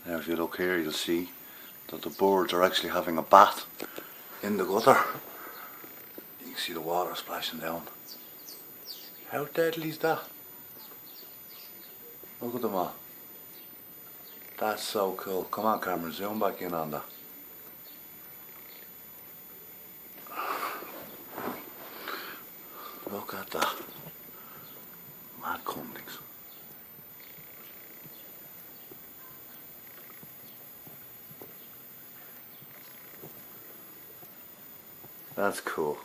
Now if you look here, you'll see that the birds are actually having a bath in the gutter. You can see the water splashing down. How deadly is that? Look at them all. That's so cool. Come on, camera, zoom back in on that. Look at that. Mad cumlings. That's cool.